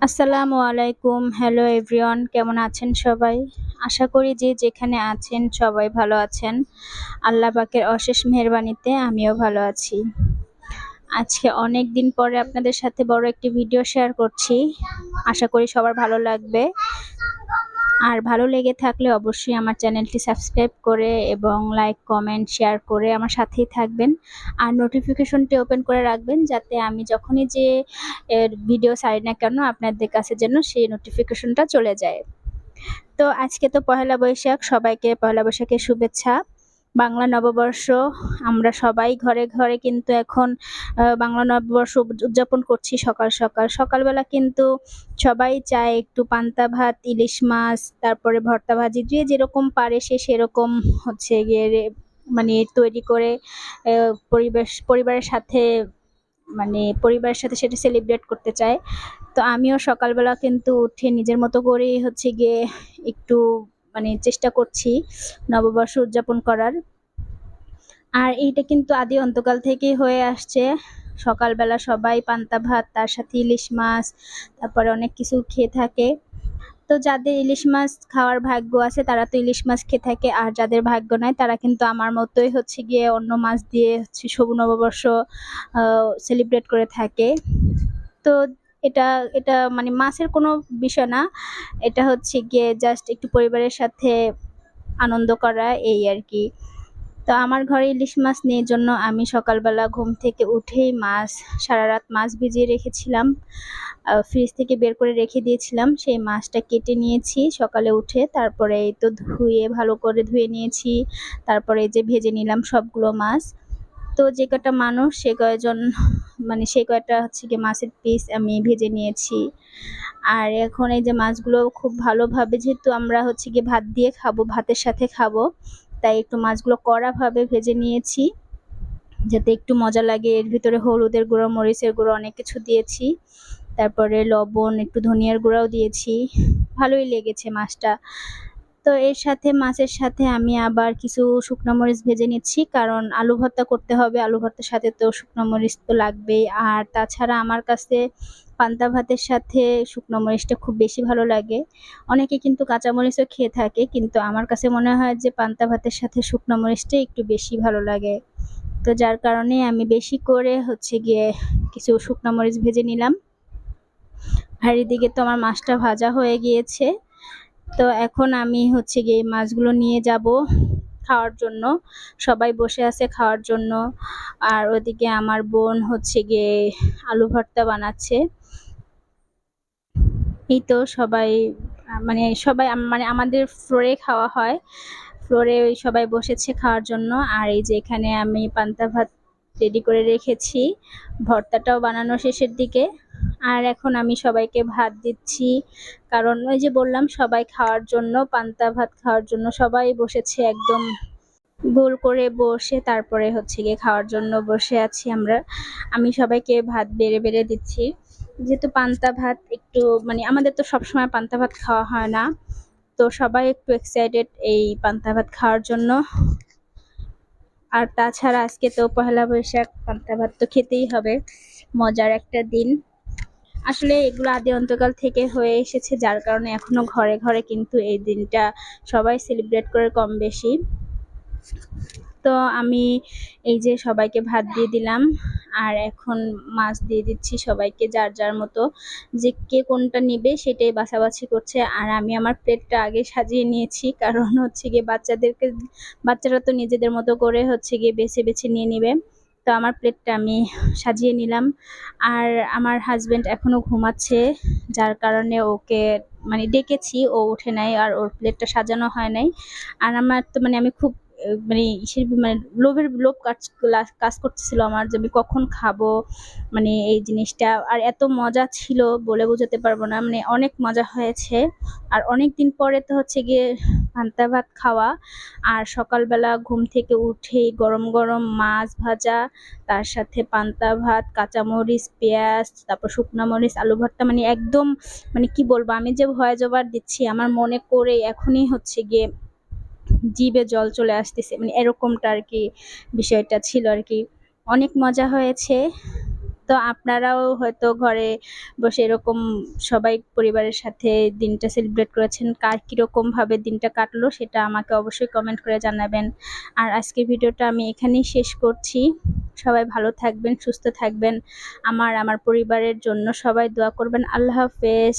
আসসালামু আলাইকুম। Hello everyone, কেমন আছেন সবাই? আশা করি যে যেখানে আছেন সবাই ভালো আছেন। আল্লাহ পাকের অশেষ মেহেরবানিতে আমিও ভালো আছি। আজকে অনেকদিন পরে আপনাদের সাথে বড় একটি ভিডিও শেয়ার করছি। আশা করি সবার ভালো লাগবে। আর ভালো লেগে থাকলে অবশ্যই আমার চ্যানেলটি সাবস্ক্রাইব করে এবং লাইক, কমেন্ট, শেয়ার করে আমার সাথেই থাকবেন। আর নোটিফিকেশনটি ওপেন করে রাখবেন যাতে আমি যখনই যে ভিডিও ছাড়ি না কেন আপনাদের কাছে যেন সেই নোটিফিকেশনটা চলে যায়। তো আজকে তো পহেলা বৈশাখ, সবাইকে পহেলা বৈশাখের শুভেচ্ছা। বাংলা নববর্ষ আমরা সবাই ঘরে ঘরে কিন্তু এখন বাংলা নববর্ষ উদযাপন করছি সকালবেলা কিন্তু সবাই চায় একটু পান্তা ভাত, ইলিশ মাছ, তারপরে ভর্তা ভাজি, যে যেরকম পারে সে সেরকম হচ্ছে গিয়ে মানে তৈরি করে পরিবারের সাথে পরিবারের সাথে সেটা সেলিব্রেট করতে চায়। তো আমিও সকালবেলা কিন্তু উঠে নিজের মতো করেই হচ্ছে গিয়ে একটু চেষ্টা করছি নববর্ষ উদযাপন করার। আর এইটা কিন্তু আদি অন্তকাল থেকেই হয়ে আসছে। সকালবেলা সবাই পান্তা ভাত, তার সাথে ইলিশ মাছ, তারপরে অনেক কিছু খেয়ে থাকে। তো যাদের ইলিশ মাছ খাওয়ার ভাগ্য আছে তারা তো ইলিশ মাছ খেয়ে থাকে, আর যাদের ভাগ্য নাই তারা কিন্তু আমার মতোই হচ্ছে গিয়ে অন্য মাছ দিয়ে হচ্ছে শুভ নববর্ষ সেলিব্রেট করে থাকে। তো এটা এটা মাছের কোনো বিষয় না। এটা হচ্ছে গিয়ে জাস্ট একটু পরিবারের সাথে আনন্দ করা, এই আর কি। তো আমার ঘরে ইলিশ মাছ নেই জন্য আমি সকালবেলা ঘুম থেকে উঠেই সারা রাত মাছ ভিজিয়ে রেখেছিলাম। ফ্রিজ থেকে বের করে রেখে দিয়েছিলাম। সেই মাছটা কেটে নিয়েছি সকালে উঠে। তারপরে এই তো ভালো করে ধুয়ে নিয়েছি। তারপরে এই যে ভেজে নিলাম সবগুলো মাছ। তো যে কটা মানুষ সে কয়জন সে কয়টা হচ্ছে গিয়ে মাছের পিস আমি ভেজে নিয়েছি। আর এখন এই যে মাছগুলো খুব ভালোভাবে, যেহেতু আমরা হচ্ছে গিয়ে ভাত দিয়ে খাবো, ভাতের সাথে খাবো, তাই একটু মাছগুলো কড়াভাবে ভেজে নিয়েছি যাতে একটু মজা লাগে। এর ভিতরে হলুদের গুঁড়ো, মরিচের গুঁড়ো অনেক কিছু দিয়েছি। তারপরে লবণ, একটু ধনিয়ার গুঁড়াও দিয়েছি। ভালোই লেগেছে মাছটা। তো এর সাথে মাছের সাথে আমি আবার কিছু শুকনো মরিচ ভেজে নিচ্ছি, কারণ আলু ভর্তা করতে হবে। আলু ভর্তার সাথে তো শুকনো মরিচ তো লাগবেই। আর তাছাড়া আমার কাছে পান্তা ভাতের সাথে শুকনো মরিচটা খুব বেশি ভালো লাগে। অনেকে কিন্তু কাঁচা মরিচও খেয়ে থাকে, কিন্তু আমার কাছে মনে হয় যে পান্তা ভাতের সাথে শুকনো মরিচটাই একটু বেশি ভালো লাগে। তো যার কারণে আমি বেশি করে হচ্ছে গিয়ে কিছু শুকনো মরিচ ভেজে নিলাম। আর এদিকে তো আমার মাছটা ভাজা হয়ে গিয়েছে। তো এখন আমি হচ্ছে গিয়ে এই মাছগুলো নিয়ে যাব খাওয়ার জন্য। সবাই বসে আছে খাওয়ার জন্য। আর ওদিকে আমার বোন হচ্ছে গিয়ে আলু ভর্তা বানাচ্ছে। এই তো সবাই সবাই আমাদের ফ্লোরে খাওয়া হয়। ফ্লোরে ওই সবাই বসেছে খাওয়ার জন্য। আর এই যে এখানে আমি পান্তা ভাত রেডি করে রেখেছি। ভর্তাটাও বানানো শেষের দিকে। আর এখন আমি সবাইকে ভাত দিচ্ছি, কারণ ওই যে বললাম সবাই খাওয়ার জন্য, পান্তা ভাত খাওয়ার জন্য সবাই বসেছে একদম গোল করে বসে। তারপরে হচ্ছে গিয়ে খাওয়ার জন্য বসে আছি আমরা। আমি সবাইকে ভাত বেড়ে বেড়ে দিচ্ছি, যেহেতু পান্তা ভাত একটু আমাদের তো সবসময় পান্তা ভাত খাওয়া হয় না। তো সবাই একটু এক্সাইটেড এই পান্তা ভাত খাওয়ার জন্য। আর তাছাড়া আজকে তো পহেলা বৈশাখ, পান্তা ভাত তো খেতেই হবে, মজার একটা দিন। আসলে এগুলো আদি অন্তকাল থেকে হয়ে এসেছে, যার কারণে এখনো ঘরে ঘরে কিন্তু এই দিনটা সবাই সেলিব্রেট করে কম বেশি। তো আমি এই যে সবাইকে ভাত দিয়ে দিলাম, আর এখন মাছ দিয়ে দিচ্ছি সবাইকে যার যার মতো। যে কে কোনটা নিবে সেটাই বাছাবাছি করছে। আর আমি আমার প্লেটটা আগে সাজিয়ে নিয়েছি, কারণ হচ্ছে গিয়ে বাচ্চারা তো নিজেদের মতো করে হচ্ছে গিয়ে বেছে বেছে নিয়ে নিবে। তো আমার প্লেটটা আমি সাজিয়ে নিলাম। আর আমার হাজবেন্ড এখনো ঘুমাচ্ছে, যার কারণে ওকে ডেকেছি, ও উঠে নাই আর ওর প্লেটটা সাজানো হয় নাই। আর আমার তো আমি খুব ইসের লোভ কাজ করতেছিল আমার, যে আমি কখন খাবো এই জিনিসটা। আর এত মজা ছিল বলে বোঝাতে পারবো না, অনেক মজা হয়েছে। আর অনেক দিন পরে তো হচ্ছে গিয়ে পান্তা ভাত খাওয়া। আর সকালবেলা ঘুম থেকে উঠেই গরম গরম মাছ ভাজা, তার সাথে পান্তা ভাত, কাঁচামরিচ, পেঁয়াজ, তারপর শুকনো মরিচ, আলু ভর্তা, একদম কি বলবো, আমি যে ভয় জবার দিচ্ছি আমার মনে করে এখনই হচ্ছে গিয়ে জিভে জল চলে আসতেছে, এরকমটা আর কি বিষয়টা ছিল আর কি। অনেক মজা হয়েছে। তো তো আপনারাও হয়তো ঘরে বসে এরকম সবাই পরিবারের সাথে দিনটা সেলিব্রেট করেছেন। কার কীরকমভাবে দিনটা কাটলো সেটা আমাকে অবশ্যই কমেন্ট করে জানাবেন। আর আজকের ভিডিওটা আমি এখানেই শেষ করছি। সবাই ভালো থাকবেন, সুস্থ থাকবেন। আমার পরিবারের জন্য সবাই দোয়া করবেন। আল্লাহ হাফেজ।